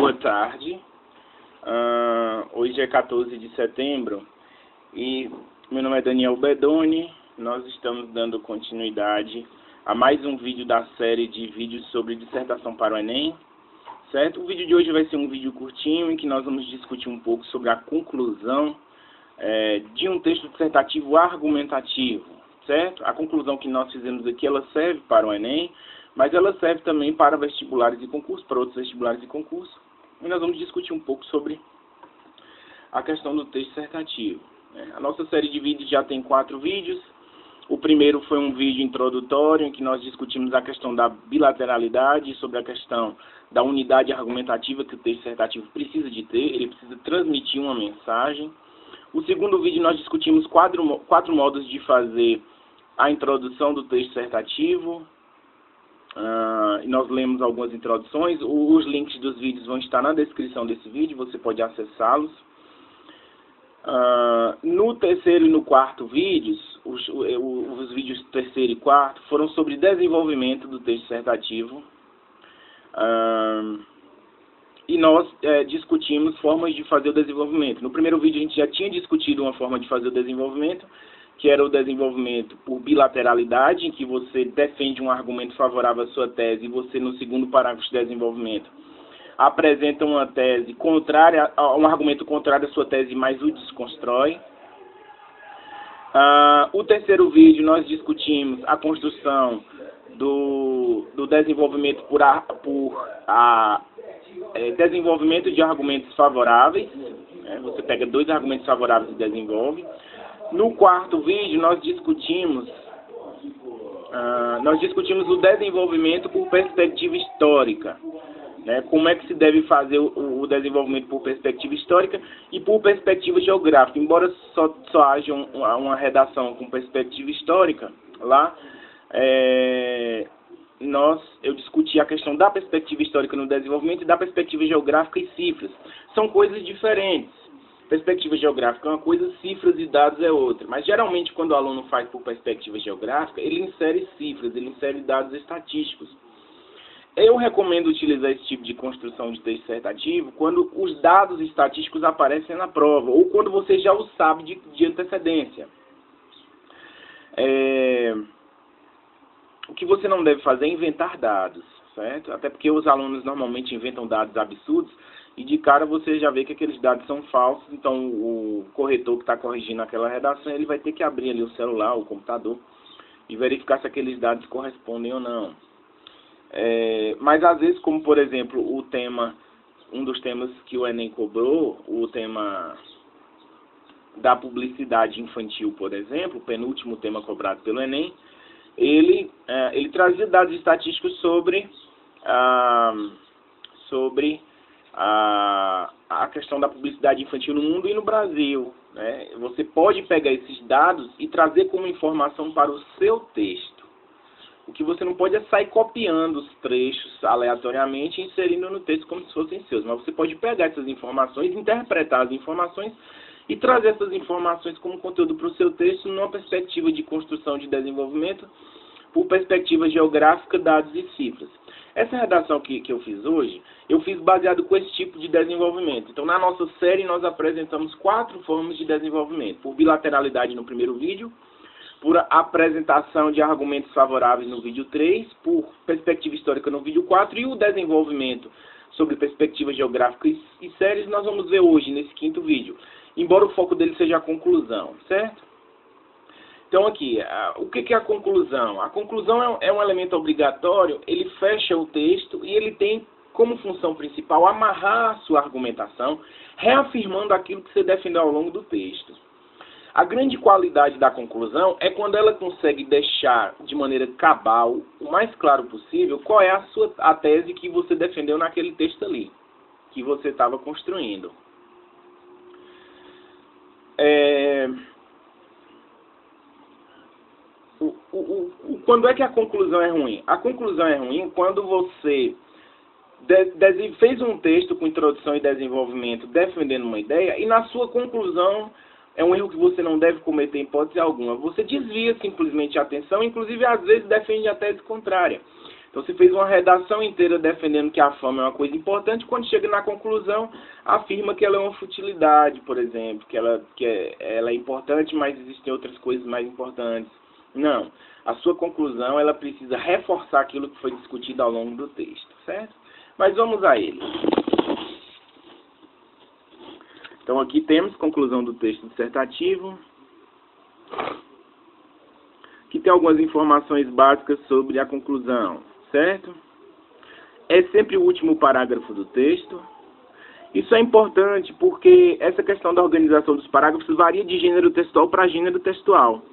boa tarde. Hoje é 14 de setembro e meu nome é Daniel Bedoni. Nós estamos dando continuidade a mais um vídeo da série de vídeos sobre dissertação para o Enem, certo? O vídeo de hoje vai ser um vídeo curtinho em que nós vamos discutir um pouco sobre a conclusão de um texto dissertativo argumentativo, certo? A conclusão que nós fizemos aqui, ela serve para o Enem, mas ela serve também para vestibulares e concursos, para outros vestibulares e concursos. E nós vamos discutir um pouco sobre a questão do texto dissertativo. A nossa série de vídeos já tem 4 vídeos. O primeiro foi um vídeo introdutório em que nós discutimos a questão da bilateralidade, sobre a questão da unidade argumentativa que o texto dissertativo precisa de ter, ele precisa transmitir uma mensagem. O segundo vídeo nós discutimos 4 modos de fazer a introdução do texto dissertativo. Nós lemos algumas introduções. Os links dos vídeos vão estar na descrição desse vídeo, você pode acessá-los. No terceiro e no quarto vídeos, os vídeos terceiro e quarto foram sobre desenvolvimento do texto dissertativo. E nós discutimos formas de fazer o desenvolvimento. No primeiro vídeo a gente já tinha discutido uma forma de fazer o desenvolvimento, que era o desenvolvimento por bilateralidade, em que você defende um argumento favorável à sua tese e você, no segundo parágrafo de desenvolvimento, apresenta uma tese contrária, um argumento contrário à sua tese, mas o desconstrói. O terceiro vídeo nós discutimos a construção do desenvolvimento desenvolvimento de argumentos favoráveis. Você pega 2 argumentos favoráveis e desenvolve. No quarto vídeo nós discutimos o desenvolvimento por perspectiva histórica. Como é que se deve fazer o desenvolvimento por perspectiva histórica e por perspectiva geográfica. Embora só haja uma redação com perspectiva histórica, lá eu discuti a questão da perspectiva histórica no desenvolvimento e da perspectiva geográfica e cifras. São coisas diferentes. Perspectiva geográfica é uma coisa, cifras e dados é outra. Mas geralmente quando o aluno faz por perspectiva geográfica, ele insere cifras, ele insere dados estatísticos. Eu recomendo utilizar esse tipo de construção de texto dissertativo quando os dados estatísticos aparecem na prova, ou quando você já o sabe de antecedência. O que você não deve fazer é inventar dados, certo? Até porque os alunos normalmente inventam dados absurdos e de cara você já vê que aqueles dados são falsos, então o corretor que está corrigindo aquela redação, ele vai ter que abrir ali o celular, o computador, e verificar se aqueles dados correspondem ou não. Mas às vezes, como por exemplo um dos temas que o Enem cobrou, o tema da publicidade infantil, por exemplo, o penúltimo tema cobrado pelo Enem, ele trazia dados estatísticos sobre a questão da publicidade infantil no mundo e no Brasil. Você pode pegar esses dados e trazer como informação para o seu texto. O que você não pode é sair copiando os trechos aleatoriamente e inserindo no texto como se fossem seus. Mas você pode pegar essas informações, interpretar as informações e trazer essas informações como conteúdo para o seu texto numa perspectiva de construção de desenvolvimento por perspectiva geográfica, dados e cifras. Essa redação que eu fiz hoje, eu fiz baseado com esse tipo de desenvolvimento. Então, na nossa série, nós apresentamos 4 formas de desenvolvimento. Por bilateralidade no primeiro vídeo, por apresentação de argumentos favoráveis no vídeo 3, por perspectiva histórica no vídeo 4 e o desenvolvimento sobre perspectiva geográfica e séries nós vamos ver hoje nesse 5º vídeo, embora o foco dele seja a conclusão, certo? Então aqui, o que é a conclusão? A conclusão é um elemento obrigatório, ele fecha o texto e ele tem como função principal amarrar a sua argumentação, reafirmando aquilo que você defendeu ao longo do texto. A grande qualidade da conclusão é quando ela consegue deixar de maneira cabal, o mais claro possível, qual é a tese que você defendeu naquele texto ali, que você estava construindo. Quando é que a conclusão é ruim? A conclusão é ruim quando você fez um texto com introdução e desenvolvimento defendendo uma ideia e na sua conclusão é um erro que você não deve cometer em hipótese alguma. Você desvia simplesmente a atenção, inclusive às vezes defende a tese contrária. Então você fez uma redação inteira defendendo que a fama é uma coisa importante, quando chega na conclusão, afirma que ela é uma futilidade, por exemplo, que ela é importante, mas existem outras coisas mais importantes. Não. A sua conclusão, ela precisa reforçar aquilo que foi discutido ao longo do texto, certo? Mas vamos a ele. Então aqui temos conclusão do texto dissertativo. Aqui tem algumas informações básicas sobre a conclusão, certo? É sempre o último parágrafo do texto. Isso é importante porque essa questão da organização dos parágrafos varia de gênero textual para gênero textual.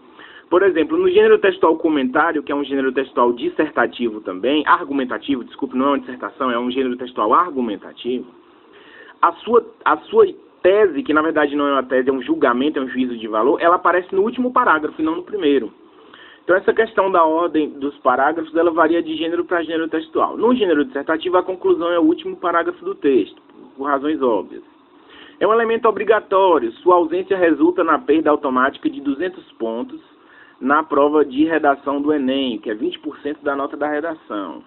Por exemplo, no gênero textual comentário, que é um gênero textual dissertativo também, argumentativo, desculpe, não é uma dissertação, é um gênero textual argumentativo, a sua tese, que na verdade não é uma tese, é um julgamento, é um juízo de valor, ela aparece no último parágrafo e não no primeiro. Então essa questão da ordem dos parágrafos, ela varia de gênero para gênero textual. No gênero dissertativo, a conclusão é o último parágrafo do texto, por razões óbvias. É um elemento obrigatório, sua ausência resulta na perda automática de 200 pontos na prova de redação do Enem, que é 20% da nota da redação.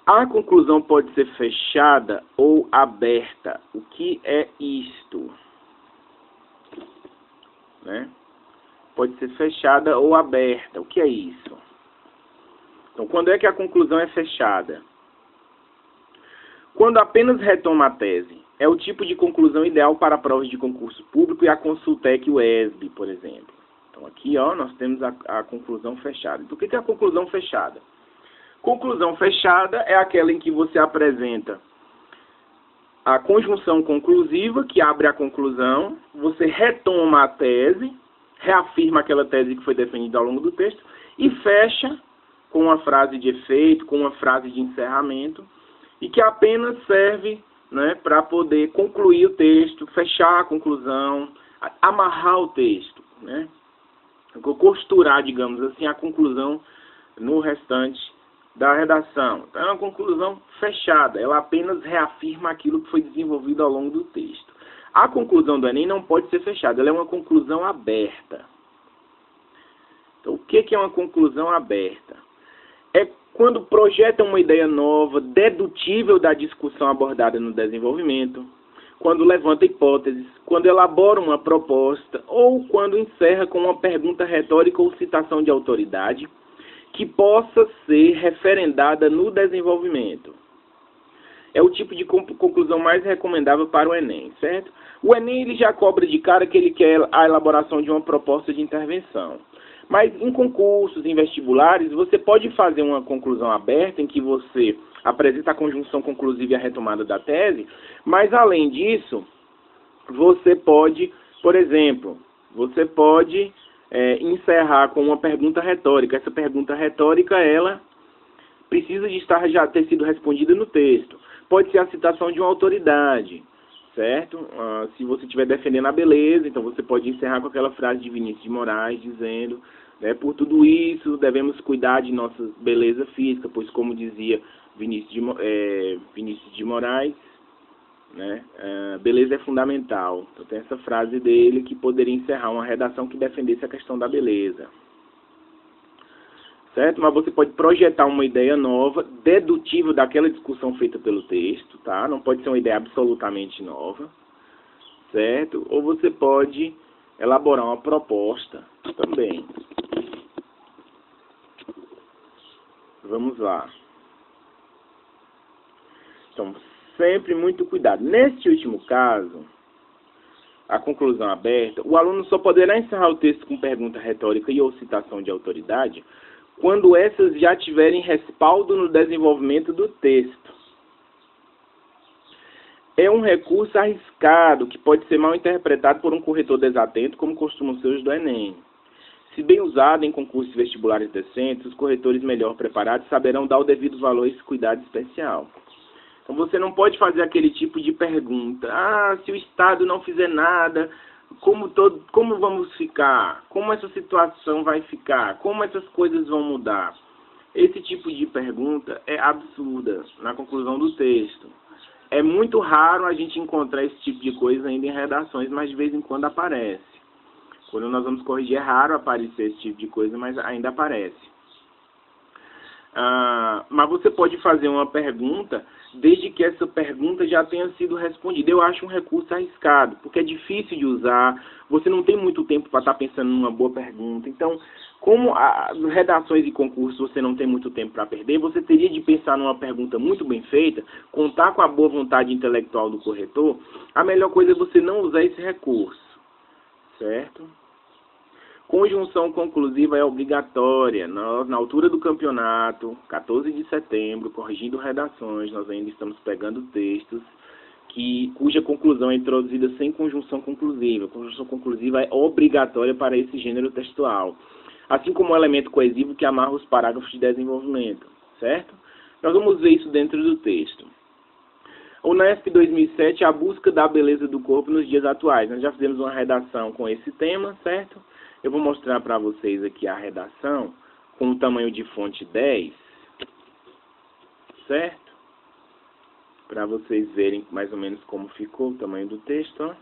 A conclusão pode ser fechada ou aberta. O que é isto? Né? Pode ser fechada ou aberta. O que é isso? Então, quando é que a conclusão é fechada? Quando apenas retoma a tese. É o tipo de conclusão ideal para provas de concurso público e a Consultec e o ESB, por exemplo. Então, aqui nós temos a conclusão fechada. Então, o que é a conclusão fechada? Conclusão fechada é aquela em que você apresenta a conjunção conclusiva, que abre a conclusão, você retoma a tese, reafirma aquela tese que foi definida ao longo do texto e fecha com uma frase de efeito, com uma frase de encerramento, e que apenas serve, né, para poder concluir o texto, fechar a conclusão, amarrar o texto, né, costurar, digamos assim, a conclusão no restante da redação. Então, é uma conclusão fechada, ela apenas reafirma aquilo que foi desenvolvido ao longo do texto. A conclusão do Enem não pode ser fechada, ela é uma conclusão aberta. Então, o que é uma conclusão aberta? É quando projeta uma ideia nova, dedutível da discussão abordada no desenvolvimento, quando levanta hipóteses, quando elabora uma proposta, ou quando encerra com uma pergunta retórica ou citação de autoridade, que possa ser referendada no desenvolvimento. É o tipo de conclusão mais recomendável para o Enem, certo? O Enem ele já cobra de cara que ele quer a elaboração de uma proposta de intervenção. Mas em concursos, em vestibulares, você pode fazer uma conclusão aberta em que você apresenta a conjunção conclusiva e a retomada da tese, mas além disso, você pode, por exemplo, encerrar com uma pergunta retórica. Essa pergunta retórica, ela precisa de já ter sido respondida no texto. Pode ser a citação de uma autoridade, certo? Se você estiver defendendo a beleza, então você pode encerrar com aquela frase de Vinícius de Moraes, dizendo, né, por tudo isso, devemos cuidar de nossa beleza física, pois como dizia Vinícius de Moraes, né, beleza é fundamental. Então tem essa frase dele que poderia encerrar uma redação que defendesse a questão da beleza. Certo? Mas você pode projetar uma ideia nova, dedutível daquela discussão feita pelo texto, tá? Não pode ser uma ideia absolutamente nova, certo? Ou você pode elaborar uma proposta também. Vamos lá. Então, sempre muito cuidado. Neste último caso, a conclusão aberta, o aluno só poderá encerrar o texto com pergunta retórica e ou citação de autoridade quando essas já tiverem respaldo no desenvolvimento do texto. É um recurso arriscado que pode ser mal interpretado por um corretor desatento, como costumam ser os do Enem. Se bem usado em concursos vestibulares decentes, os corretores melhor preparados saberão dar o devido valor a esse cuidado especial. Então você não pode fazer aquele tipo de pergunta. Se o Estado não fizer nada, como vamos ficar? Como essa situação vai ficar? Como essas coisas vão mudar? Esse tipo de pergunta é absurda na conclusão do texto. É muito raro a gente encontrar esse tipo de coisa ainda em redações, mas de vez em quando aparece. Quando nós vamos corrigir, é raro aparecer esse tipo de coisa, mas ainda aparece. Mas você pode fazer uma pergunta desde que essa pergunta já tenha sido respondida. Eu acho um recurso arriscado, porque é difícil de usar, você não tem muito tempo para estar pensando numa boa pergunta. Então, como as redações e concursos você não tem muito tempo para perder, você teria de pensar numa pergunta muito bem feita, contar com a boa vontade intelectual do corretor. A melhor coisa é você não usar esse recurso, certo? Conjunção conclusiva é obrigatória. Na altura do campeonato, 14 de setembro, corrigindo redações, nós ainda estamos pegando textos cuja conclusão é introduzida sem conjunção conclusiva. A conjunção conclusiva é obrigatória para esse gênero textual, assim como o elemento coesivo que amarra os parágrafos de desenvolvimento, certo? Nós vamos ver isso dentro do texto. Unesp 2007, a busca da beleza do corpo nos dias atuais. Nós já fizemos uma redação com esse tema, certo? Eu vou mostrar para vocês aqui a redação com o tamanho de fonte 10, certo? Para vocês verem mais ou menos como ficou o tamanho do texto, ó.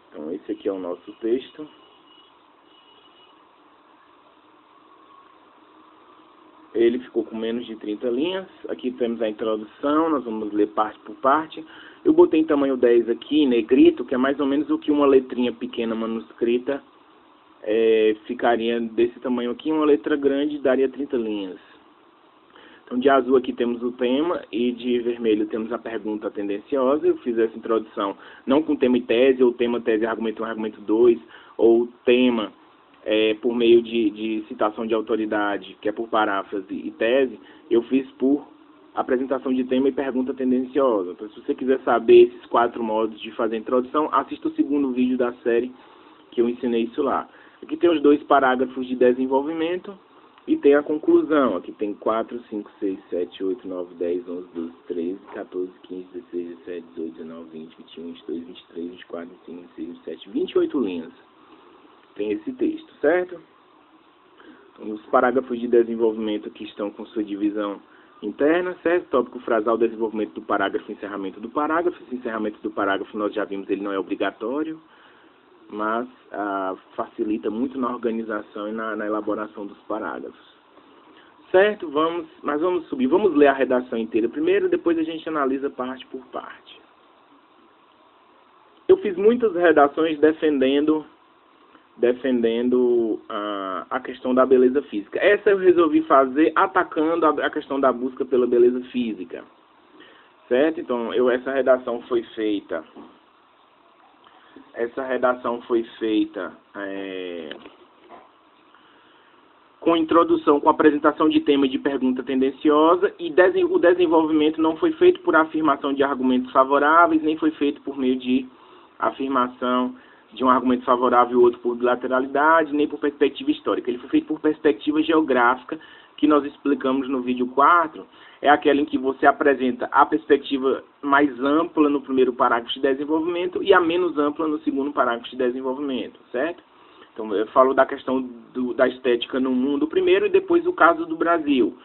Então, esse aqui é o nosso texto. Ele ficou com menos de 30 linhas. Aqui temos a introdução, nós vamos ler parte por parte. Eu botei em tamanho 10 aqui, em negrito, que é mais ou menos o que uma letrinha pequena manuscrita ficaria desse tamanho aqui. Uma letra grande daria 30 linhas. Então, de azul aqui temos o tema e de vermelho temos a pergunta tendenciosa. Eu fiz essa introdução não com tema e tese, ou tema, tese, argumento 1, argumento 2, ou tema por meio de citação de autoridade, que é por paráfrase e tese. Eu fiz por apresentação de tema e pergunta tendenciosa. Então, se você quiser saber esses 4 modos de fazer a introdução, assista o segundo vídeo da série que eu ensinei isso lá. Aqui tem os 2 parágrafos de desenvolvimento e tem a conclusão. Aqui tem 4, 5, 6, 7, 8, 9, 10, 11, 12, 13, 14, 15, 16, 17, 18, 19, 20, 21, 22, 23, 24, 25, 26, 27, 28 linhas. Tem esse texto, certo? Então, os parágrafos de desenvolvimento aqui estão com sua divisão interna, certo? Tópico frasal, desenvolvimento do parágrafo, encerramento do parágrafo. Esse encerramento do parágrafo, nós já vimos, ele não é obrigatório, mas facilita muito na organização e na elaboração dos parágrafos. Certo? Mas vamos subir. Vamos ler a redação inteira primeiro, depois a gente analisa parte por parte. Eu fiz muitas redações defendendo a questão da beleza física. Essa eu resolvi fazer atacando a questão da busca pela beleza física, certo? Então, essa redação foi feita com introdução, com apresentação de tema e de pergunta tendenciosa, e o desenvolvimento não foi feito por afirmação de argumentos favoráveis, nem foi feito por meio de afirmação de um argumento favorável e outro por bilateralidade, nem por perspectiva histórica. Ele foi feito por perspectiva geográfica, que nós explicamos no vídeo 4, é aquela em que você apresenta a perspectiva mais ampla no primeiro parágrafo de desenvolvimento e a menos ampla no segundo parágrafo de desenvolvimento, certo? Então, eu falo da questão da estética no mundo primeiro e depois o caso do Brasil.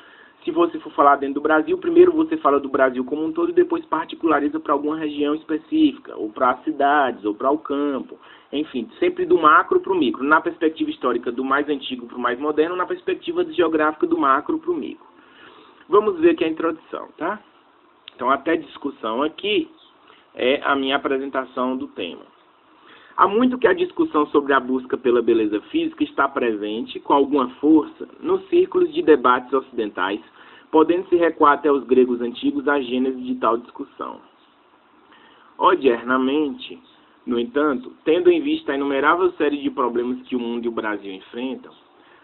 Se você for falar dentro do Brasil, primeiro você fala do Brasil como um todo e depois particulariza para alguma região específica, ou para as cidades, ou para o campo. Enfim, sempre do macro para o micro. Na perspectiva histórica do mais antigo para o mais moderno, na perspectiva geográfica do macro para o micro. Vamos ver aqui a introdução, tá? Então, até discussão aqui é a minha apresentação do tema. Há muito que a discussão sobre a busca pela beleza física está presente, com alguma força, nos círculos de debates ocidentais, podendo se recuar até os gregos antigos a gênese de tal discussão. Odiernamente, no entanto, tendo em vista a inumerável série de problemas que o mundo e o Brasil enfrentam,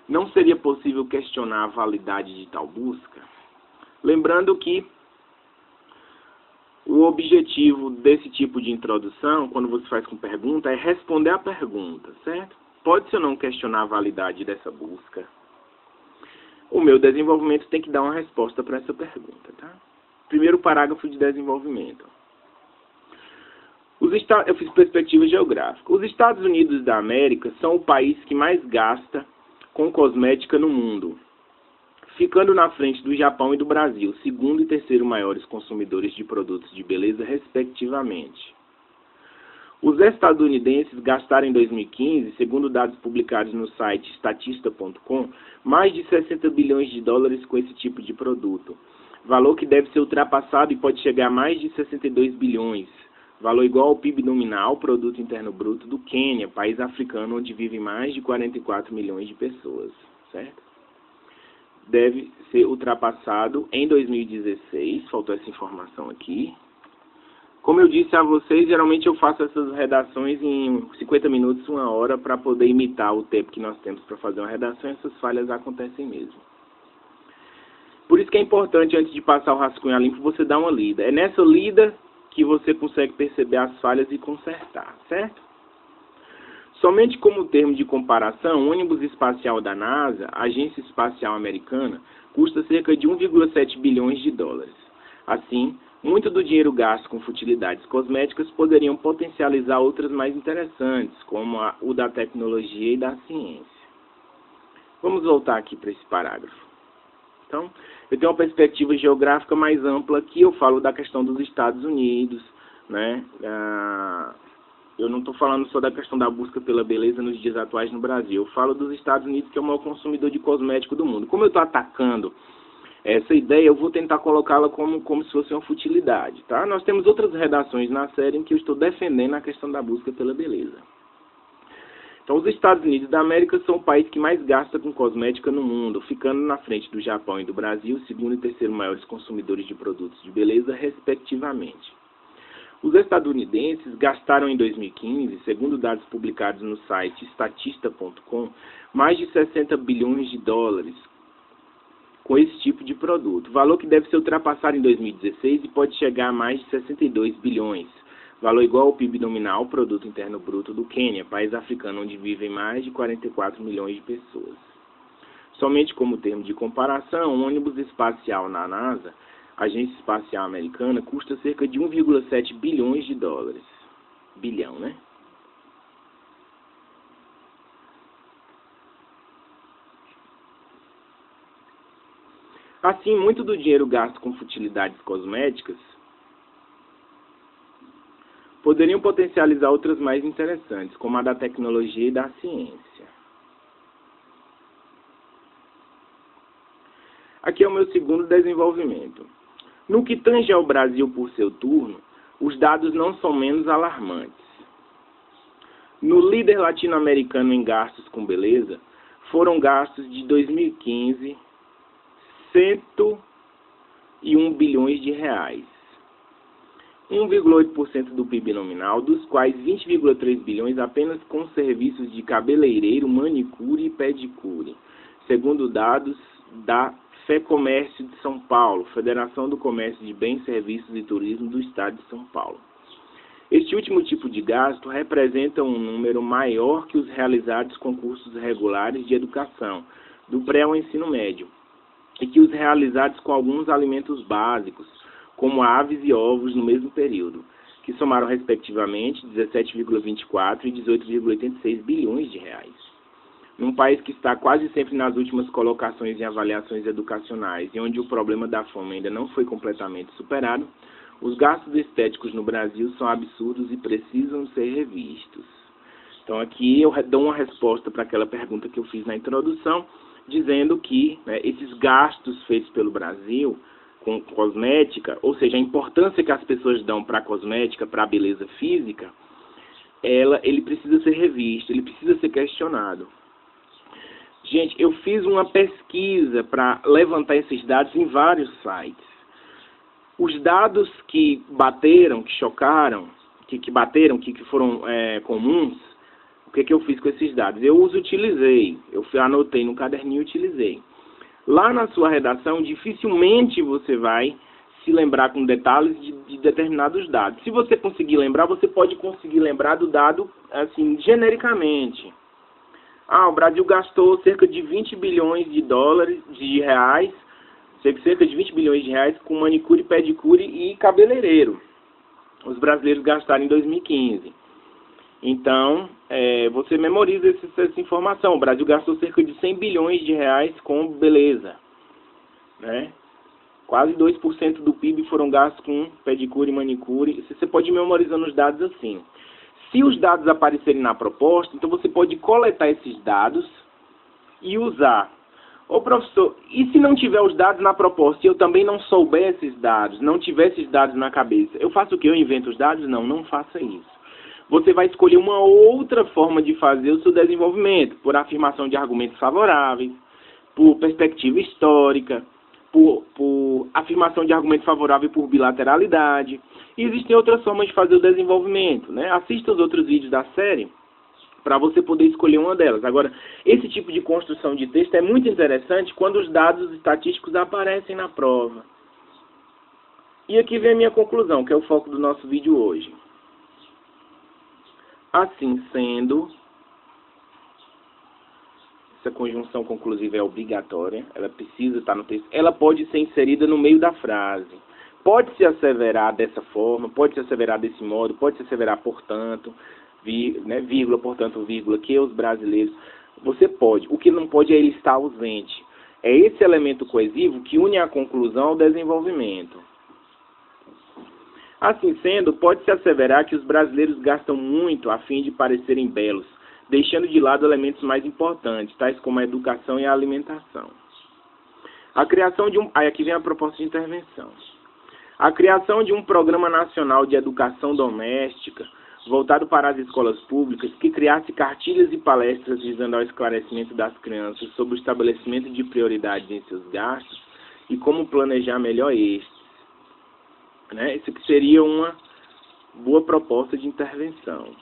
não seria possível questionar a validade de tal busca? Lembrando que o objetivo desse tipo de introdução, quando você faz com pergunta, é responder à pergunta, certo? Pode-se ou não questionar a validade dessa busca. O meu desenvolvimento tem que dar uma resposta para essa pergunta, tá? Primeiro parágrafo de desenvolvimento. Eu fiz perspectiva geográfica. Os Estados Unidos da América são o país que mais gasta com cosmética no mundo, ficando na frente do Japão e do Brasil, segundo e terceiro maiores consumidores de produtos de beleza, respectivamente. Os estadunidenses gastaram em 2015, segundo dados publicados no site statista.com, mais de 60 bilhões de dólares com esse tipo de produto. Valor que deve ser ultrapassado e pode chegar a mais de 62 bilhões. Valor igual ao PIB nominal, Produto Interno Bruto, do Quênia, país africano onde vivem mais de 44 milhões de pessoas, certo? Deve ser ultrapassado em 2016, faltou essa informação aqui. Como eu disse a vocês, geralmente eu faço essas redações em 50 minutos, 1 hora, para poder imitar o tempo que nós temos para fazer uma redação, e essas falhas acontecem mesmo. Por isso que é importante, antes de passar o rascunho a limpo, você dar uma lida. É nessa lida que você consegue perceber as falhas e consertar, certo? Somente como termo de comparação, o ônibus espacial da NASA, Agência Espacial Americana, custa cerca de 1,7 bilhões de dólares. Assim, muito do dinheiro gasto com futilidades cosméticas poderiam potencializar outras mais interessantes, como o da tecnologia e da ciência. Vamos voltar aqui para esse parágrafo. Então, eu tenho uma perspectiva geográfica mais ampla aqui, eu falo da questão dos Estados Unidos, né? Eu não estou falando só da questão da busca pela beleza nos dias atuais no Brasil, eu falo dos Estados Unidos, que é o maior consumidor de cosmético do mundo. Como eu estou atacando essa ideia, eu vou tentar colocá-la como se fosse uma futilidade, tá? Nós temos outras redações na série em que eu estou defendendo a questão da busca pela beleza. Então, os Estados Unidos da América são o país que mais gasta com cosmética no mundo, ficando na frente do Japão e do Brasil, segundo e terceiro maiores consumidores de produtos de beleza, respectivamente. Os estadunidenses gastaram em 2015, segundo dados publicados no site statista.com, mais de 60 bilhões de dólares com esse tipo de produto, valor que deve ser ultrapassado em 2016 e pode chegar a mais de 62 bilhões, valor igual ao PIB nominal, Produto Interno Bruto, do Quênia, país africano onde vivem mais de 44 milhões de pessoas. Somente como termo de comparação, um ônibus espacial na NASA, Agência Espacial Americana, custa cerca de 1,7 bilhões de dólares. Bilhão, né? Assim, muito do dinheiro gasto com futilidades cosméticas poderiam potencializar outras mais interessantes, como a da tecnologia e da ciência. Aqui é o meu segundo desenvolvimento. No que tange ao Brasil por seu turno, os dados não são menos alarmantes. No líder latino-americano em gastos com beleza, foram gastos de 2015 101 bilhões de reais. 1,8% do PIB nominal, dos quais 20,3 bilhões apenas com serviços de cabeleireiro, manicure e pedicure, segundo dados da FEComércio de São Paulo, Federação do Comércio de Bens, Serviços e Turismo do Estado de São Paulo. Este último tipo de gasto representa um número maior que os realizados com cursos regulares de educação, do pré ao ensino médio, e que os realizados com alguns alimentos básicos, como aves e ovos no mesmo período, que somaram respectivamente 17,24 e 18,86 bilhões de reais. Num país que está quase sempre nas últimas colocações em avaliações educacionais e onde o problema da fome ainda não foi completamente superado, os gastos estéticos no Brasil são absurdos e precisam ser revistos. Então aqui eu dou uma resposta para aquela pergunta que eu fiz na introdução, dizendo que esses gastos feitos pelo Brasil com cosmética, ou seja, a importância que as pessoas dão para a cosmética, para a beleza física, ele precisa ser revisto, ele precisa ser questionado. Gente, eu fiz uma pesquisa para levantar esses dados em vários sites. Os dados que bateram, que chocaram, que foram comuns, o que eu fiz com esses dados? Eu os utilizei, anotei no caderninho e utilizei. Lá na sua redação, dificilmente você vai se lembrar com detalhes de determinados dados. Se você conseguir lembrar, você pode conseguir lembrar do dado, assim, genericamente. O Brasil gastou cerca de 20 bilhões de reais, cerca de 20 bilhões de reais com manicure, pedicure e cabeleireiro. Os brasileiros gastaram em 2015. Então, você memoriza essa informação. O Brasil gastou cerca de 100 bilhões de reais com beleza, né? Quase 2% do PIB foram gastos com pedicure e manicure. Você pode ir memorizando os dados assim. Se os dados aparecerem na proposta, então você pode coletar esses dados e usar. Ô professor, e se não tiver os dados na proposta e eu também não souber esses dados, não tiver esses dados na cabeça, eu faço o quê? Eu invento os dados? Não, não faça isso. Você vai escolher uma outra forma de fazer o seu desenvolvimento, por afirmação de argumentos favoráveis, por perspectiva histórica, por afirmação de argumento favorável por bilateralidade. E existem outras formas de fazer o desenvolvimento, né? Assista os outros vídeos da série para você poder escolher uma delas. Agora, esse tipo de construção de texto é muito interessante quando os dados estatísticos aparecem na prova. E aqui vem a minha conclusão, que é o foco do nosso vídeo hoje. Assim sendo, essa conjunção conclusiva é obrigatória, ela precisa estar no texto, ela pode ser inserida no meio da frase. Pode se asseverar dessa forma, pode se asseverar desse modo, pode se asseverar, portanto, vírgula, portanto, vírgula, que os brasileiros. Você pode. O que não pode é ele estar ausente. É esse elemento coesivo que une a conclusão ao desenvolvimento. Assim sendo, pode-se asseverar que os brasileiros gastam muito a fim de parecerem belos, deixando de lado elementos mais importantes, tais como a educação e a alimentação. A criação de Aí aqui vem a proposta de intervenção. A criação de um programa nacional de educação doméstica, voltado para as escolas públicas, que criasse cartilhas e palestras visando ao esclarecimento das crianças sobre o estabelecimento de prioridades em seus gastos e como planejar melhor estes. Né? Isso que seria uma boa proposta de intervenção.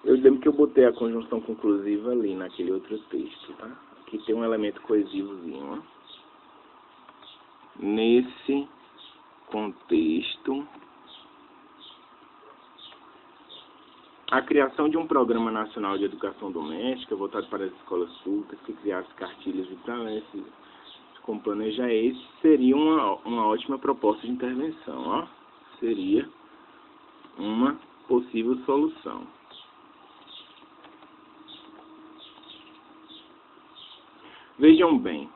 Eu lembro que eu botei a conjunção conclusiva ali naquele outro texto, tá? Aqui tem um elemento coesivozinho, ó. Nesse contexto, a criação de um programa nacional de educação doméstica voltado para as escolas públicas que criasse cartilhas e palestras com planejar esse seria uma ótima proposta de intervenção, ó. Seria uma possível solução. Vejam bem,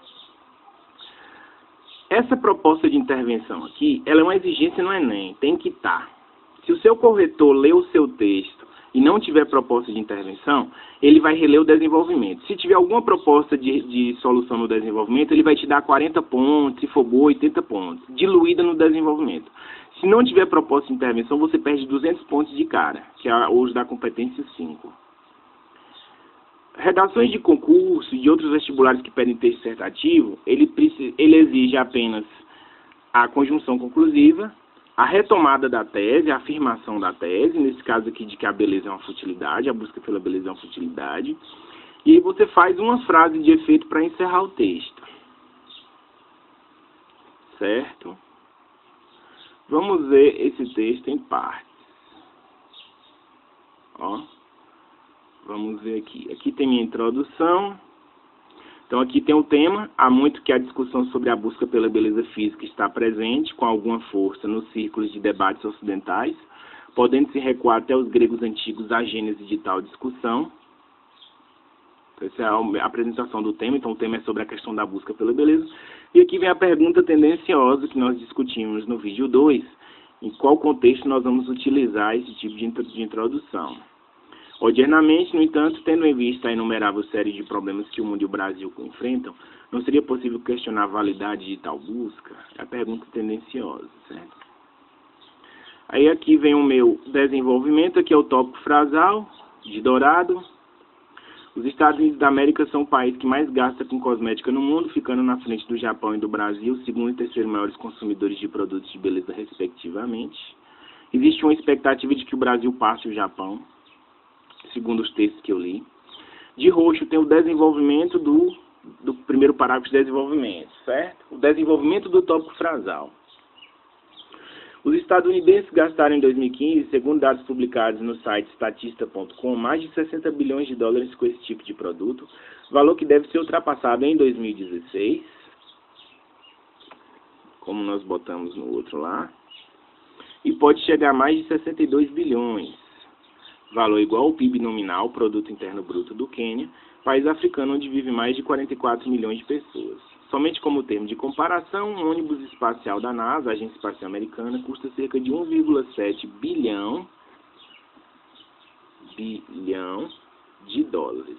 essa proposta de intervenção aqui, ela é uma exigência no Enem, tem que estar. Se o seu corretor ler o seu texto e não tiver proposta de intervenção, ele vai reler o desenvolvimento. Se tiver alguma proposta de solução no desenvolvimento, ele vai te dar 40 pontos, se for boa, 80 pontos, diluída no desenvolvimento. Se não tiver proposta de intervenção, você perde 200 pontos de cara, que é hoje da competência 5. Redações de concurso e de outros vestibulares que pedem texto dissertativo, ele exige apenas a conjunção conclusiva, a retomada da tese, a afirmação da tese, nesse caso aqui de que a beleza é uma futilidade, a busca pela beleza é uma futilidade, e aí você faz uma frase de efeito para encerrar o texto. Certo? Vamos ver esse texto em partes. Ó. Vamos ver aqui. Aqui tem minha introdução. Então aqui tem o tema. Há muito que a discussão sobre a busca pela beleza física está presente, com alguma força, nos círculos de debates ocidentais, podendo se recuar até os gregos antigos à gênese de tal discussão. Então, essa é a apresentação do tema. Então o tema é sobre a questão da busca pela beleza. E aqui vem a pergunta tendenciosa que nós discutimos no vídeo 2. Em qual contexto nós vamos utilizar esse tipo de introdução? Odiernamente, no entanto, tendo em vista a inumerável série de problemas que o mundo e o Brasil enfrentam, não seria possível questionar a validade de tal busca? É a pergunta tendenciosa, certo? Aí aqui vem o meu desenvolvimento, aqui é o tópico frasal, de Dourado. Os Estados Unidos da América são o país que mais gasta com cosmética no mundo, ficando na frente do Japão e do Brasil, segundo e terceiro maiores consumidores de produtos de beleza, respectivamente. Existe uma expectativa de que o Brasil passe o Japão, segundo os textos que eu li. De roxo tem o desenvolvimento do primeiro parágrafo de desenvolvimento, certo? O desenvolvimento do tópico frasal. Os estadunidenses gastaram em 2015, segundo dados publicados no site statista.com, mais de 60 bilhões de dólares com esse tipo de produto, valor que deve ser ultrapassado em 2016, como nós botamos no outro lá, e pode chegar a mais de 62 bilhões. Valor igual ao PIB nominal, Produto Interno Bruto do Quênia, país africano onde vive mais de 44 milhões de pessoas. Somente como termo de comparação, um ônibus espacial da NASA, Agência Espacial Americana, custa cerca de 1,7 bilhão de dólares.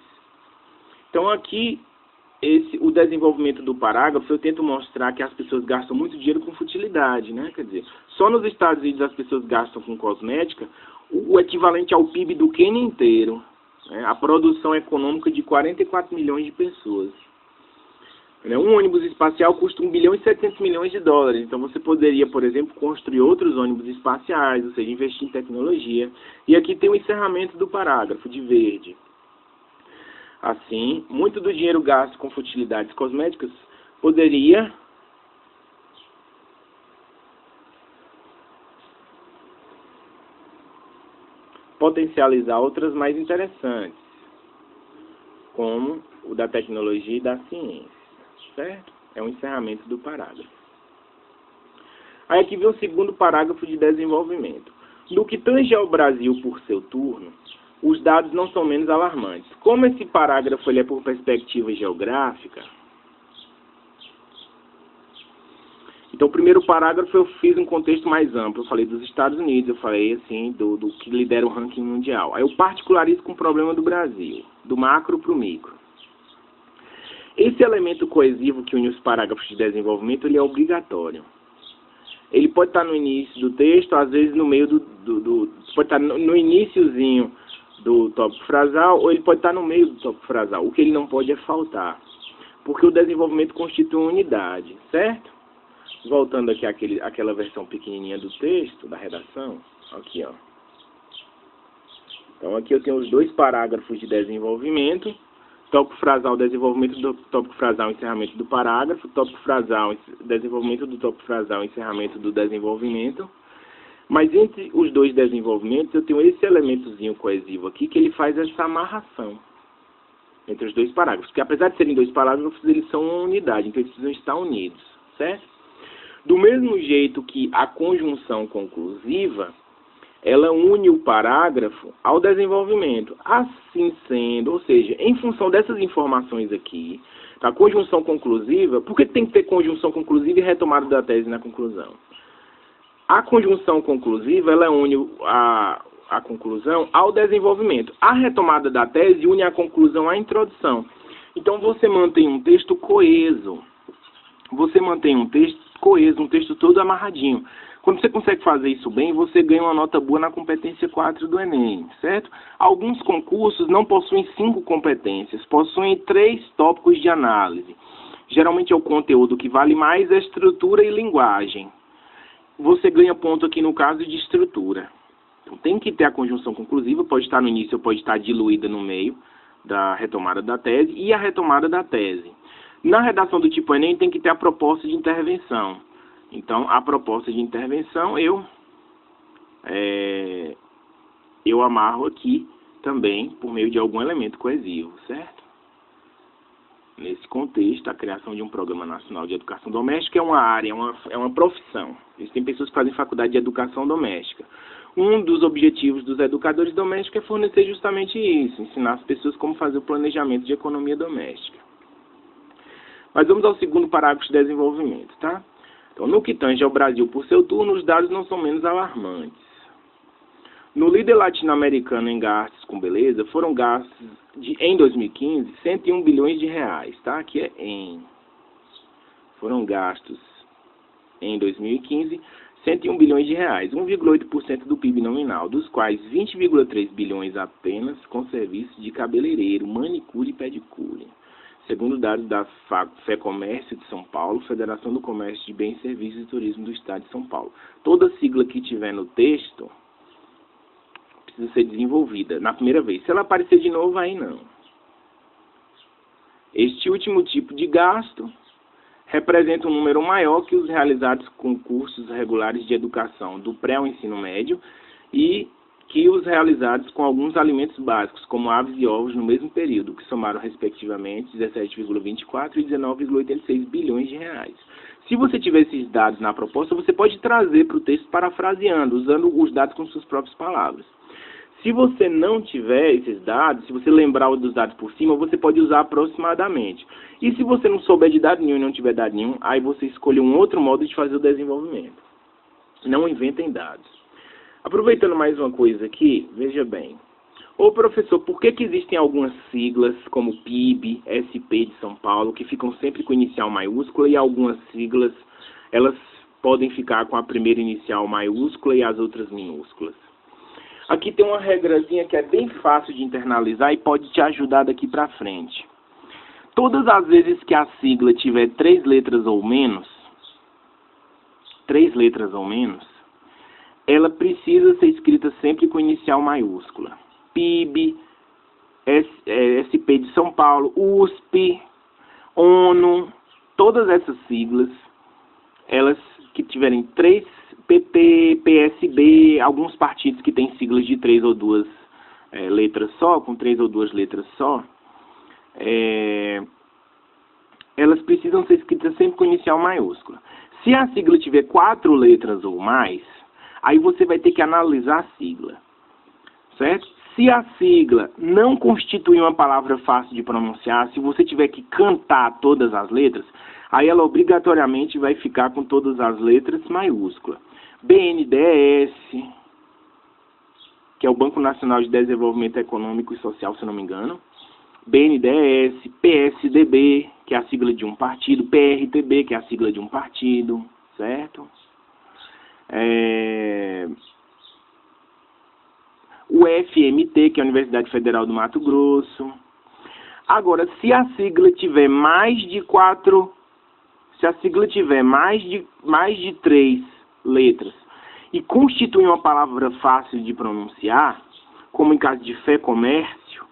Então aqui, o desenvolvimento do parágrafo, eu tento mostrar que as pessoas gastam muito dinheiro com futilidade, né? Quer dizer, só nos Estados Unidos as pessoas gastam com cosmética o equivalente ao PIB do Quênia inteiro, né? A produção econômica de 44 milhões de pessoas. Um ônibus espacial custa 1 bilhão e 700 milhões de dólares. Então você poderia, por exemplo, construir outros ônibus espaciais, ou seja, investir em tecnologia. E aqui tem o encerramento do parágrafo, de verde. Assim, muito do dinheiro gasto com futilidades cosméticas poderia potencializar outras mais interessantes, como o da tecnologia e da ciência, certo? É o encerramento do parágrafo. Aí aqui vem o segundo parágrafo de desenvolvimento. No que tange ao Brasil por seu turno, os dados não são menos alarmantes. Como esse parágrafo ele é por perspectiva geográfica, então o primeiro parágrafo eu fiz um contexto mais amplo. Eu falei dos Estados Unidos, eu falei assim do que lidera o ranking mundial. Aí eu particularizo com o problema do Brasil, do macro para o micro. Esse elemento coesivo que une os parágrafos de desenvolvimento, ele é obrigatório. Ele pode estar no início do texto, às vezes no meio pode estar no iniciozinho do tópico frasal, ou ele pode estar no meio do tópico frasal. O que ele não pode é faltar, porque o desenvolvimento constitui uma unidade, certo? Voltando aqui àquela versão pequenininha do texto, da redação, aqui, ó. Então aqui eu tenho os dois parágrafos de desenvolvimento, tópico frasal, desenvolvimento do tópico frasal, encerramento do parágrafo, tópico frasal, desenvolvimento do tópico frasal, encerramento do desenvolvimento. Mas entre os dois desenvolvimentos, eu tenho esse elementozinho coesivo aqui, que ele faz essa amarração entre os dois parágrafos. Porque apesar de serem dois parágrafos, eles são uma unidade, então eles precisam estar unidos, certo? Do mesmo jeito que a conjunção conclusiva, ela une o parágrafo ao desenvolvimento. Assim sendo, ou seja, em função dessas informações aqui, a conjunção conclusiva, por que tem que ter conjunção conclusiva e retomada da tese na conclusão? A conjunção conclusiva, ela une a conclusão ao desenvolvimento. A retomada da tese une a conclusão à introdução. Então, você mantém um texto coeso. Você mantém um texto coeso, um texto todo amarradinho. Quando você consegue fazer isso bem, você ganha uma nota boa na competência 4 do Enem, certo? Alguns concursos não possuem 5 competências, possuem 3 tópicos de análise. Geralmente é o conteúdo que vale mais, a estrutura e linguagem. Você ganha ponto aqui no caso de estrutura. Então tem que ter a conjunção conclusiva, pode estar no início ou pode estar diluída no meio da retomada da tese e a retomada da tese. Na redação do tipo Enem tem que ter a proposta de intervenção. Então a proposta de intervenção eu amarro aqui também por meio de algum elemento coesivo, certo? Nesse contexto, a criação de um Programa Nacional de Educação Doméstica é uma área, é uma profissão. Existem pessoas que fazem faculdade de Educação Doméstica. Um dos objetivos dos educadores domésticos é fornecer justamente isso, ensinar as pessoas como fazer o planejamento de economia doméstica. Mas vamos ao segundo parágrafo de desenvolvimento, tá? Então, no que tange ao Brasil por seu turno, os dados não são menos alarmantes. No líder latino-americano em gastos com beleza, foram gastos, em 2015, 101 bilhões de reais, tá? Aqui é em. Foram gastos, em 2015, 101 bilhões de reais, 1,8% do PIB nominal, dos quais 20,3 bilhões apenas com serviços de cabeleireiro, manicure e pedicure. Segundo dados da FEComércio de São Paulo, Federação do Comércio de Bens, Serviços e Turismo do Estado de São Paulo. Toda sigla que tiver no texto precisa ser desenvolvida na primeira vez. Se ela aparecer de novo, aí não. Este último tipo de gasto representa um número maior que os realizados com cursos regulares de educação do pré ao ensino médio e que os realizados com alguns alimentos básicos, como aves e ovos, no mesmo período, que somaram, respectivamente, 17,24 e 19,86 bilhões de reais. Se você tiver esses dados na proposta, você pode trazer para o texto parafraseando, usando os dados com suas próprias palavras. Se você não tiver esses dados, se você lembrar dos dados por cima, você pode usar aproximadamente. E se você não souber de dado nenhum e não tiver dado nenhum, aí você escolhe um outro modo de fazer o desenvolvimento. Não inventem dados. Aproveitando mais uma coisa aqui, veja bem. Ô professor, por que existem algumas siglas, como PIB, SP de São Paulo, que ficam sempre com inicial maiúscula, e algumas siglas, elas podem ficar com a primeira inicial maiúscula e as outras minúsculas? Aqui tem uma regrazinha que é bem fácil de internalizar e pode te ajudar daqui para frente. Todas as vezes que a sigla tiver 3 letras ou menos, ela precisa ser escrita sempre com inicial maiúscula. PIB, SP de São Paulo, USP, ONU, todas essas siglas, elas que tiverem 3, PT, PSB, alguns partidos que têm siglas de 3 ou 2 letras só, com 3 ou 2 letras só, elas precisam ser escritas sempre com inicial maiúscula. Se a sigla tiver 4 letras ou mais, aí você vai ter que analisar a sigla, certo? Se a sigla não constitui uma palavra fácil de pronunciar, se você tiver que cantar todas as letras, aí ela obrigatoriamente vai ficar com todas as letras maiúsculas. BNDES, que é o Banco Nacional de Desenvolvimento Econômico e Social, se não me engano. BNDES, PSDB, que é a sigla de um partido, PRTB, que é a sigla de um partido, certo? O FMT, que é a Universidade Federal do Mato Grosso. Agora, se a sigla tiver mais de 3 letras e constitui uma palavra fácil de pronunciar, como em caso de Fé Comércio,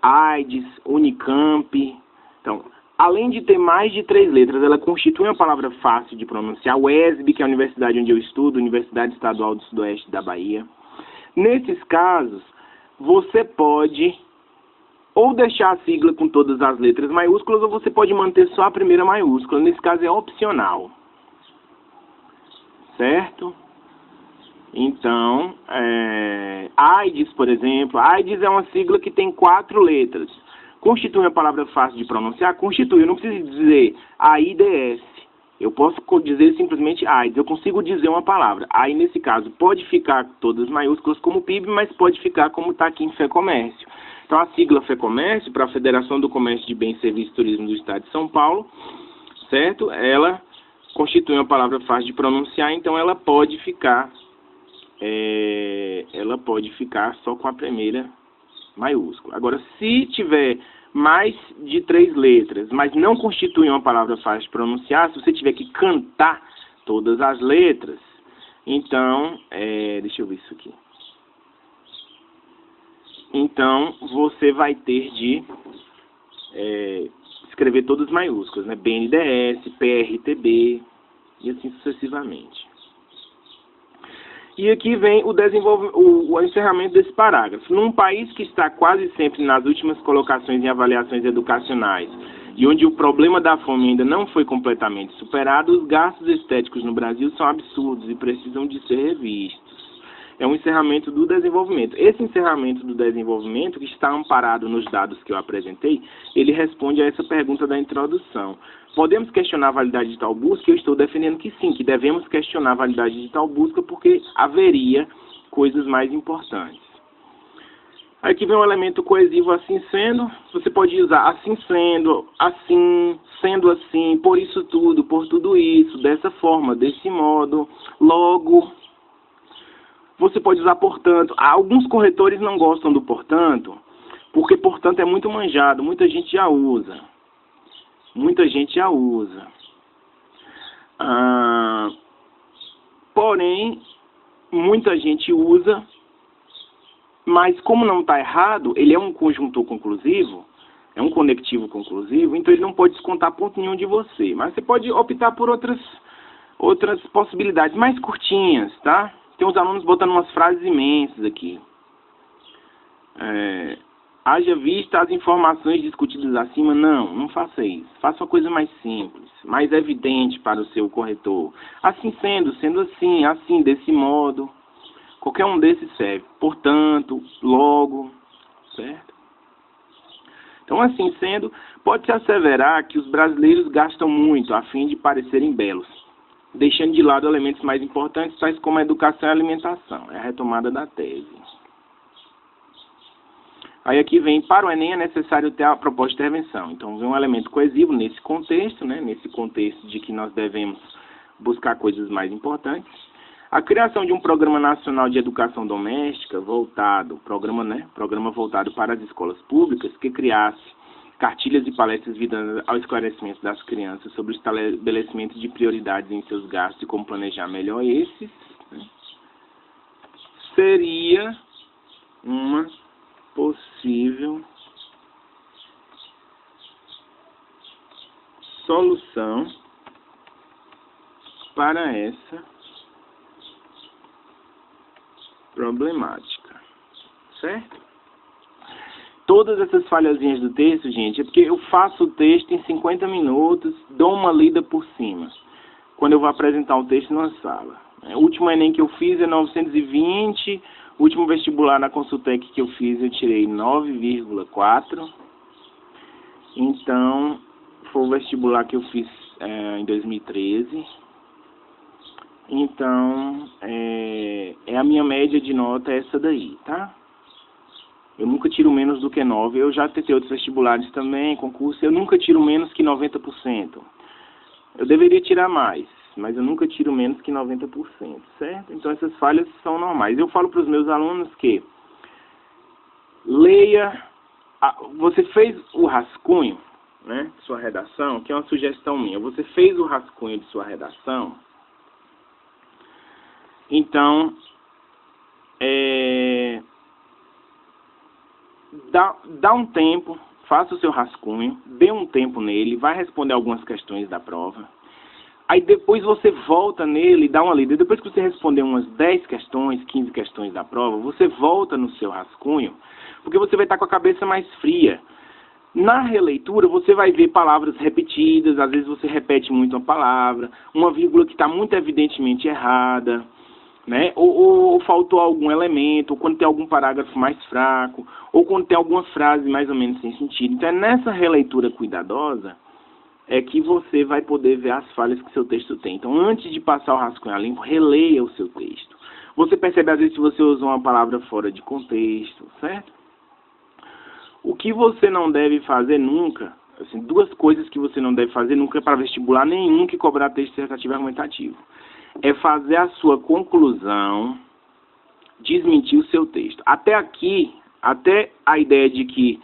AIDS, Unicamp. Então, além de ter mais de 3 letras, ela constitui uma palavra fácil de pronunciar. O ESB, que é a universidade onde eu estudo, Universidade Estadual do Sudoeste da Bahia. Nesses casos, você pode ou deixar a sigla com todas as letras maiúsculas, ou você pode manter só a primeira maiúscula. Nesse caso é opcional. Certo? Então, AIDS, por exemplo. AIDS é uma sigla que tem 4 letras. Constitui uma palavra fácil de pronunciar? Constitui. Eu não preciso dizer AIDS. Eu posso dizer simplesmente AIDS. Eu consigo dizer uma palavra. Aí, nesse caso, pode ficar todas maiúsculas como PIB, mas pode ficar como está aqui em Fé Comércio. Então, a sigla Fé Comércio, para a Federação do Comércio de Bens, Serviços e Turismo do Estado de São Paulo, certo? Ela constitui uma palavra fácil de pronunciar, então ela pode ficar só com a primeira maiúscula. Agora, se tiver mais de 3 letras, mas não constitui uma palavra fácil de pronunciar, se você tiver que cantar todas as letras, então, deixa eu ver isso aqui. Então, você vai ter de escrever todas maiúsculas, né? BNDES, PRTB e assim sucessivamente. E aqui vem o encerramento desse parágrafo. Num país que está quase sempre nas últimas colocações em avaliações educacionais e onde o problema da fome ainda não foi completamente superado, os gastos estéticos no Brasil são absurdos e precisam de ser revistos. É um encerramento do desenvolvimento. Esse encerramento do desenvolvimento, que está amparado nos dados que eu apresentei, ele responde a essa pergunta da introdução. Podemos questionar a validade de tal busca? Eu estou defendendo que sim, que devemos questionar a validade de tal busca porque haveria coisas mais importantes. Aqui vem um elemento coesivo assim sendo. Você pode usar assim sendo assim, por isso tudo, por tudo isso, dessa forma, desse modo, logo. Você pode usar portanto. Alguns corretores não gostam do portanto, porque portanto é muito manjado, muita gente já usa. Porém, muita gente usa, mas como não está errado, ele é um conjuntor conclusivo, é um conectivo conclusivo, então ele não pode descontar ponto nenhum de você. Mas você pode optar por outras possibilidades mais curtinhas, tá? Tem uns alunos botando umas frases imensas aqui. Haja vista as informações discutidas acima. Não faça isso. Faça uma coisa mais simples, mais evidente para o seu corretor. Assim sendo assim, desse modo. Qualquer um desses serve. Portanto, logo, certo? Então, assim sendo, pode-se asseverar que os brasileiros gastam muito a fim de parecerem belos, deixando de lado elementos mais importantes, tais como a educação e a alimentação. É a retomada da tese. Aí aqui vem, para o Enem é necessário ter a proposta de intervenção. Então, vem um elemento coesivo nesse contexto, né? Nesse contexto de que nós devemos buscar coisas mais importantes. A criação de um programa nacional de educação doméstica programa voltado para as escolas públicas, que criasse cartilhas e palestras visando ao esclarecimento das crianças sobre o estabelecimento de prioridades em seus gastos e como planejar melhor esses, né? Seria uma possível solução para essa problemática, certo? Todas essas falhazinhas do texto, gente, é porque eu faço o texto em 50 minutos, dou uma lida por cima, quando eu vou apresentar o texto numa sala. O último Enem que eu fiz é 920, o último vestibular na Consultec que eu fiz eu tirei 9,4, então foi o vestibular que eu fiz em 2013. Então, a minha média de nota é essa daí, tá? Eu nunca tiro menos do que 9. Eu já tentei outros vestibulares também, concurso, eu nunca tiro menos que 90%. Eu deveria tirar mais, mas eu nunca tiro menos que 90%, certo? Então, essas falhas são normais. Eu falo para os meus alunos que leia, você fez o rascunho, né, de sua redação, que é uma sugestão minha. Você fez o rascunho de sua redação. Então, dá um tempo, faça o seu rascunho, dê um tempo nele, vai responder algumas questões da prova. Aí depois você volta nele e dá uma lida. Depois que você responder umas 10 questões, 15 questões da prova, você volta no seu rascunho, porque você vai estar com a cabeça mais fria. Na releitura, você vai ver palavras repetidas, às vezes você repete muito uma palavra, uma vírgula que está muito evidentemente errada, né? Ou faltou algum elemento, ou quando tem algum parágrafo mais fraco, ou quando tem alguma frase mais ou menos sem sentido. Então, é nessa releitura cuidadosa é que você vai poder ver as falhas que seu texto tem. Então, antes de passar o rascunho a limpo, releia o seu texto. Você percebe, às vezes, se você usa uma palavra fora de contexto, certo? O que você não deve fazer nunca, assim, duas coisas que você não deve fazer nunca para vestibular nenhum que cobrar texto dissertativo e argumentativo. É fazer a sua conclusão, desmentir o seu texto. Até aqui, até a ideia de que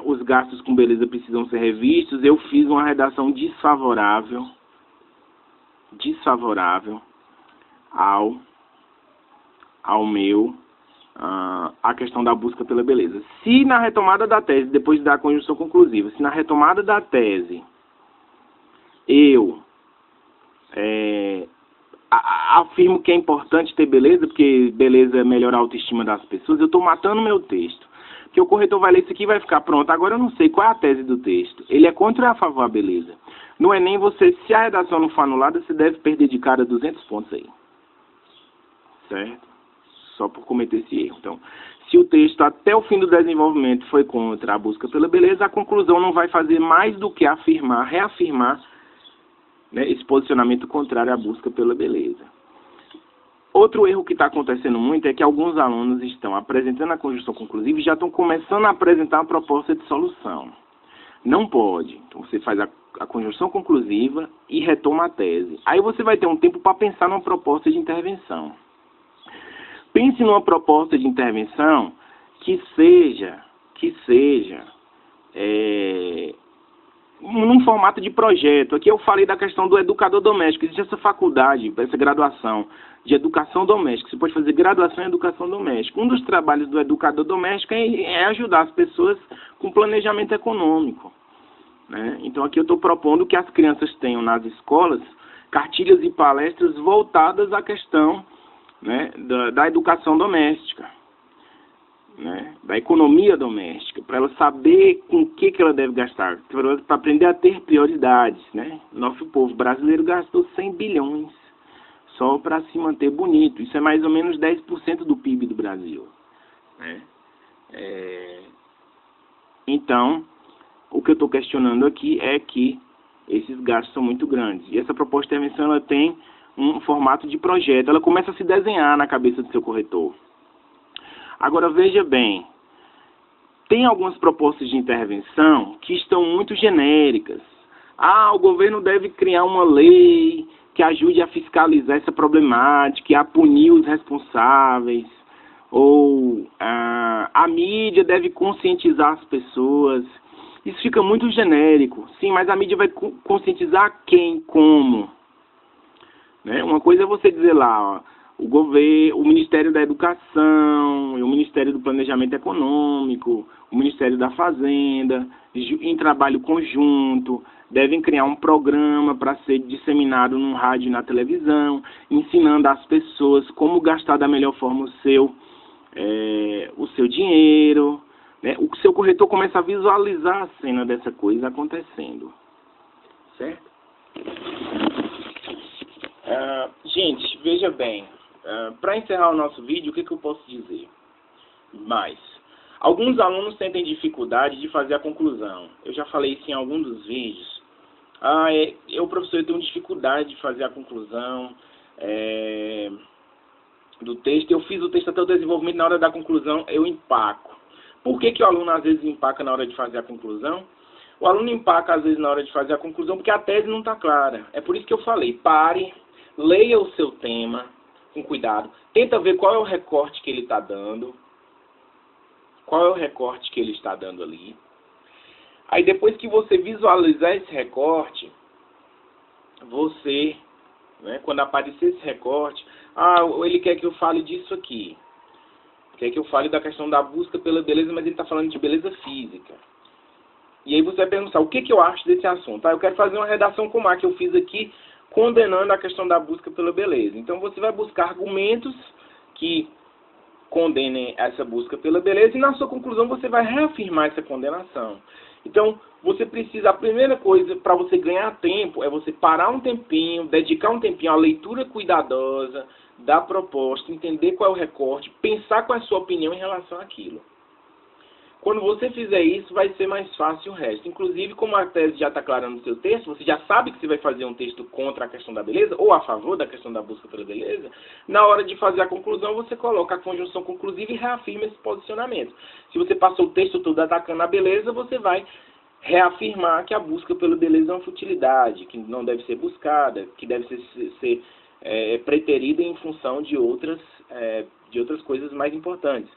os gastos com beleza precisam ser revistos, eu fiz uma redação desfavorável a questão da busca pela beleza. Se na retomada da tese, depois da conjunção conclusiva, se na retomada da tese eu afirmo que é importante ter beleza, porque beleza é melhorar a autoestima das pessoas, eu estou matando meu texto. Porque o corretor vai ler isso aqui e vai ficar pronto. Agora eu não sei qual é a tese do texto. Ele é contra ou a favor da beleza? No Enem, se a redação não for anulada, você deve perder de cara 200 pontos aí. Certo? Só por cometer esse erro. Então, se o texto até o fim do desenvolvimento foi contra a busca pela beleza, a conclusão não vai fazer mais do que reafirmar, né, esse posicionamento contrário à busca pela beleza. Outro erro que está acontecendo muito é que alguns alunos estão apresentando a conjunção conclusiva e já estão começando a apresentar uma proposta de solução. Não pode. Então, você faz a conjunção conclusiva e retoma a tese. Aí você vai ter um tempo para pensar numa proposta de intervenção. Pense numa proposta de intervenção que seja num formato de projeto. Aqui eu falei da questão do educador doméstico. Existe essa faculdade, essa graduação de educação doméstica. Você pode fazer graduação em educação doméstica. Um dos trabalhos do educador doméstico é ajudar as pessoas com planejamento econômico, né? Então aqui eu estou propondo que as crianças tenham nas escolas cartilhas e palestras voltadas à questão, né, da educação doméstica, né, da economia doméstica, para ela saber com o que ela deve gastar, para aprender a ter prioridades, né? Nosso povo brasileiro gastou 100 bilhões só para se manter bonito. Isso é mais ou menos 10% do PIB do Brasil, né? Então, o que eu estou questionando aqui é que esses gastos são muito grandes. E essa proposta de intervenção, ela tem um formato de projeto. Ela começa a se desenhar na cabeça do seu corretor. Agora, veja bem, tem algumas propostas de intervenção que estão muito genéricas. O governo deve criar uma lei que ajude a fiscalizar essa problemática, a punir os responsáveis, ou a mídia deve conscientizar as pessoas. Isso fica muito genérico. Sim, mas a mídia vai conscientizar quem, como? Né? Uma coisa é você dizer lá, ó, o governo, o Ministério da Educação, o Ministério do Planejamento Econômico, o Ministério da Fazenda, em trabalho conjunto, devem criar um programa para ser disseminado no rádio e na televisão, ensinando às pessoas como gastar da melhor forma o seu dinheiro, né? O seu corretor começa a visualizar a cena dessa coisa acontecendo, certo? Gente, veja bem, para encerrar o nosso vídeo, o que eu posso dizer? Alguns alunos sentem dificuldade de fazer a conclusão. Eu já falei isso em algum dos vídeos. Professor, eu tenho dificuldade de fazer a conclusão do texto. Eu fiz o texto até o desenvolvimento, na hora da conclusão eu empaco. Por que o aluno às vezes empaca na hora de fazer a conclusão? O aluno empaca às vezes na hora de fazer a conclusão porque a tese não está clara. É por isso que eu falei, pare, leia o seu tema com cuidado, tenta ver qual é o recorte que ele está dando, qual é o recorte que ele está dando ali. Aí depois que você visualizar esse recorte, você, né, quando aparecer esse recorte, ele quer que eu fale disso aqui, quer que eu fale da questão da busca pela beleza, mas ele está falando de beleza física. E aí você vai perguntar, o que eu acho desse assunto? Eu quero fazer uma redação como a que eu fiz aqui, condenando a questão da busca pela beleza. Então você vai buscar argumentos que condenem essa busca pela beleza e na sua conclusão você vai reafirmar essa condenação. Então, você precisa, a primeira coisa para você ganhar tempo é você parar um tempinho, dedicar um tempinho à leitura cuidadosa da proposta, entender qual é o recorte, pensar qual é a sua opinião em relação àquilo. Quando você fizer isso, vai ser mais fácil o resto. Inclusive, como a tese já está clara no seu texto, você já sabe que você vai fazer um texto contra a questão da beleza, ou a favor da questão da busca pela beleza, na hora de fazer a conclusão, você coloca a conjunção conclusiva e reafirma esse posicionamento. Se você passou o texto todo atacando a beleza, você vai reafirmar que a busca pela beleza é uma futilidade, que não deve ser buscada, que deve ser preterida em função de outras coisas mais importantes.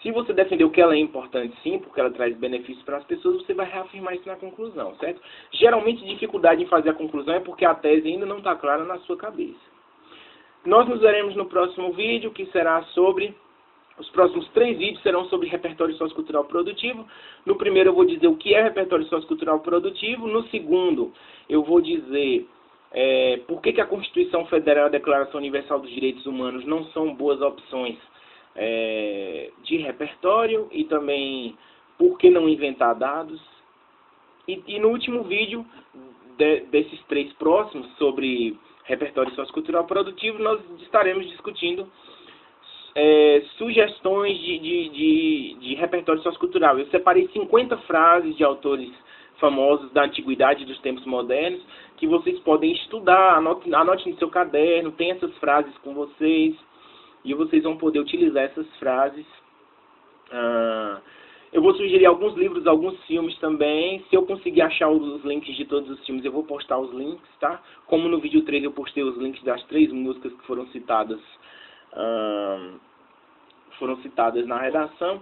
Se você defendeu que ela é importante sim, porque ela traz benefícios para as pessoas, você vai reafirmar isso na conclusão, certo? Geralmente, dificuldade em fazer a conclusão é porque a tese ainda não está clara na sua cabeça. Nós nos veremos no próximo vídeo, que será sobre... Os próximos 3 vídeos serão sobre repertório sociocultural produtivo. No primeiro eu vou dizer o que é repertório sociocultural produtivo. No segundo eu vou dizer por que a Constituição Federal e a Declaração Universal dos Direitos Humanos não são boas opções de repertório, e também por que não inventar dados. E no último vídeo desses 3 próximos sobre repertório sociocultural produtivo, nós estaremos discutindo sugestões de repertório sociocultural. Eu separei 50 frases de autores famosos da antiguidade e dos tempos modernos que vocês podem estudar, anote no seu caderno, tem essas frases com vocês e vocês vão poder utilizar essas frases. Eu vou sugerir alguns livros, alguns filmes também. Se eu conseguir achar os links de todos os filmes, eu vou postar os links, tá? Como no vídeo 3 eu postei os links das 3 músicas que foram citadas na redação.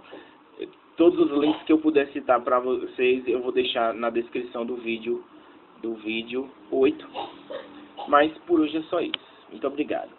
Todos os links que eu puder citar para vocês eu vou deixar na descrição do vídeo 8. Mas por hoje é só isso. Muito obrigado.